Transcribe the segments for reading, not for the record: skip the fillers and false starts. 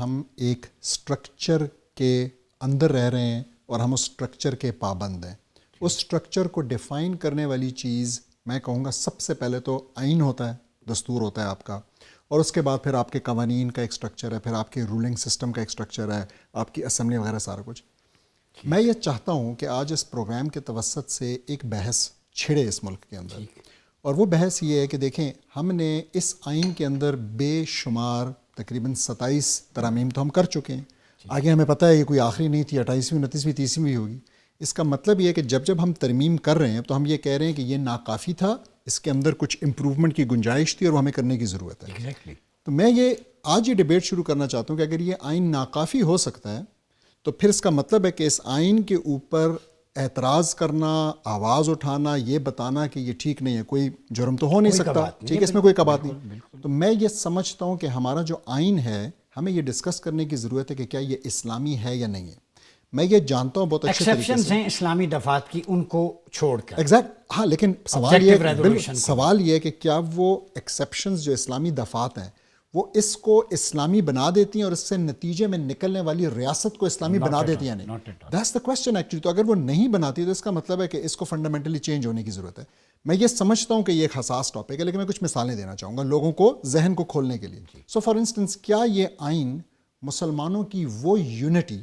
ہم ایک سٹرکچر کے اندر رہ رہے ہیں اور ہم اس سٹرکچر کے پابند ہیں. اس سٹرکچر کو ڈیفائن کرنے والی چیز میں کہوں گا سب سے پہلے تو آئین ہوتا ہے, دستور ہوتا ہے آپ کا, اور اس کے بعد پھر آپ کے قوانین کا ایک سٹرکچر ہے, پھر آپ کے رولنگ سسٹم کا ایک سٹرکچر ہے, آپ کی اسمبلی وغیرہ سارا کچھ. میں یہ چاہتا ہوں کہ آج اس پروگرام کے توسط سے ایک بحث چھڑے اس ملک کے اندر, اور وہ بحث یہ ہے کہ دیکھیں ہم نے اس آئین کے اندر بے شمار تقریباً 27 ترامیم تو ہم کر چکے ہیں. آگے ہمیں پتہ ہے یہ کوئی آخری نہیں تھی, 28ویں 29ویں 30ویں بھی ہوگی. اس کا مطلب یہ ہے کہ جب ہم ترمیم کر رہے ہیں تو ہم یہ کہہ رہے ہیں کہ یہ ناکافی تھا, اس کے اندر کچھ امپروومنٹ کی گنجائش تھی اور وہ ہمیں کرنے کی ضرورت ہے. تو میں آج یہ ڈیبیٹ شروع کرنا چاہتا ہوں کہ اگر یہ آئین ناکافی ہو سکتا ہے تو پھر اس کا مطلب ہے کہ اس آئین کے اوپر اعتراض کرنا, آواز اٹھانا, یہ بتانا کہ یہ ٹھیک نہیں ہے, کوئی جرم تو ہو نہیں سکتا, ٹھیک ہے, اس میں کوئی کبات نہیں. تو میں یہ سمجھتا ہوں کہ ہمارا جو آئین ہے ہمیں یہ ڈسکس کرنے کی ضرورت ہے کہ کیا یہ اسلامی ہے یا نہیں ہے. میں یہ جانتا ہوں بہت اچھے طریقے سے ایکسیپشنز ہیں اسلامی دفعات کی, ان کو چھوڑ کر ایگزیکٹ, ہاں, لیکن سوال یہ ہے کہ کیا وہ ایکسیپشنز جو اسلامی دفعات ہیں وہ اس کو اسلامی بنا دیتی ہیں اور اس سے نتیجے میں نکلنے والی ریاست کو اسلامی بنا دیتی ہیں نہیں. That's the question actually. تو اگر وہ نہیں بناتی تو اس کا مطلب ہے کہ اس کو فنڈامنٹلی چینج ہونے کی ضرورت ہے. میں یہ سمجھتا ہوں کہ یہ ایک حساس ٹاپک ہے, لیکن میں کچھ مثالیں دینا چاہوں گا لوگوں کو ذہن کو کھولنے کے لیے. سو فار انسٹنس, کیا یہ آئین مسلمانوں کی وہ یونٹی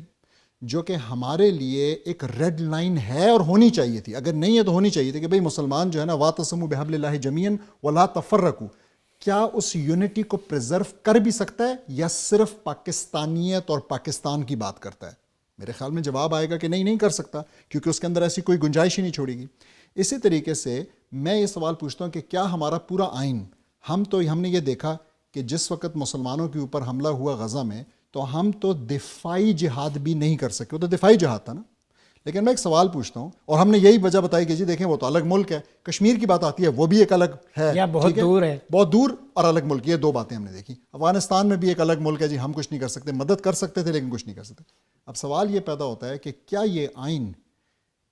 جو کہ ہمارے لیے ایک ریڈ لائن ہے اور ہونی چاہیے تھی, اگر نہیں ہے تو ہونی چاہیے تھی کہ بھئی مسلمان جو ہے نا واعتصموا بحبل اللہ جمیعا ولا تفرقوا, کیا اس یونٹی کو پریزرو کر بھی سکتا ہے یا صرف پاکستانیت اور پاکستان کی بات کرتا ہے؟ میرے خیال میں جواب آئے گا کہ نہیں کر سکتا, کیونکہ اس کے اندر ایسی کوئی گنجائش ہی نہیں چھوڑے گی. اسی طریقے سے میں یہ سوال پوچھتا ہوں کہ کیا ہمارا پورا آئین, ہم نے یہ دیکھا کہ جس وقت مسلمانوں کے اوپر حملہ ہوا غزہ میں تو ہم تو دفاعی جہاد بھی نہیں کر سکے, وہ تو دفاعی جہاد تھا نا. لیکن میں ایک سوال پوچھتا ہوں, اور ہم نے یہی وجہ بتائی کہ جی دیکھیں وہ تو الگ ملک ہے. کشمیر کی بات آتی ہے وہ بھی ایک الگ ہے, یا بہت دور ہے, بہت دور اور الگ ملک, یہ دو باتیں ہم نے دیکھی. افغانستان میں بھی ایک الگ ملک ہے جی, ہم کچھ نہیں کر سکتے, مدد کر سکتے تھے لیکن کچھ نہیں کر سکتے. اب سوال یہ پیدا ہوتا ہے کہ کیا یہ آئین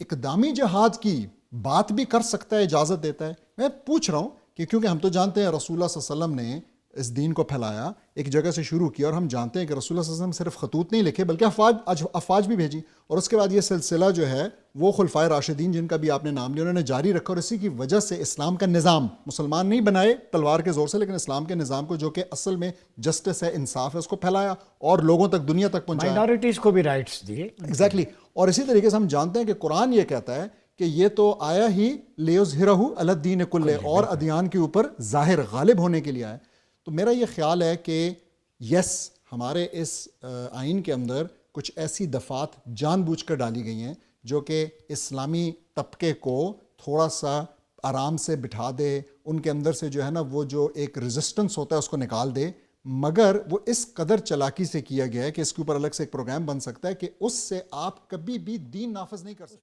اقدامی جہاد کی بات بھی کر سکتا ہے, اجازت دیتا ہے؟ میں پوچھ رہا ہوں کہ کیونکہ ہم تو جانتے ہیں رسول اللہ صلی اللہ علیہ وسلم نے اس دین کو پھیلایا, ایک جگہ سے شروع کیا, اور ہم جانتے ہیں کہ رسول اللہ صلی اللہ علیہ وسلم صرف خطوط نہیں لکھے بلکہ افواج بھی بھیجی, اور اس کے بعد یہ سلسلہ جو ہے وہ خلفائے راشدین جن کا بھی آپ نے نام لیا انہوں نے جاری رکھا, اور اسی کی وجہ سے اسلام کا نظام مسلمان نہیں بنائے تلوار کے زور سے, لیکن اسلام کے نظام کو جو کہ اصل میں جسٹس ہے, انصاف ہے, اس کو پھیلایا اور لوگوں تک, دنیا تک پہنچایا, مائنورٹیز کو بھی رائٹس دیے. ایگزیکٹلی. اور اسی طریقے سے ہم جانتے ہیں کہ قرآن یہ کہتا ہے کہ یہ تو آیا ہی لیظہرہ علی الدین کلہ, اور ادیان کے اوپر ظاہر غالب ہونے کے لیے آیا. تو میرا یہ خیال ہے کہ یس, ہمارے اس آئین کے اندر کچھ ایسی دفعات جان بوجھ کر ڈالی گئی ہیں جو کہ اسلامی طبقے کو تھوڑا سا آرام سے بٹھا دے, ان کے اندر سے جو ہے نا وہ جو ایک ریزسٹنس ہوتا ہے اس کو نکال دے, مگر وہ اس قدر چلاکی سے کیا گیا ہے کہ اس کے اوپر الگ سے ایک پروگرام بن سکتا ہے کہ اس سے آپ کبھی بھی دین نافذ نہیں کر سکتے.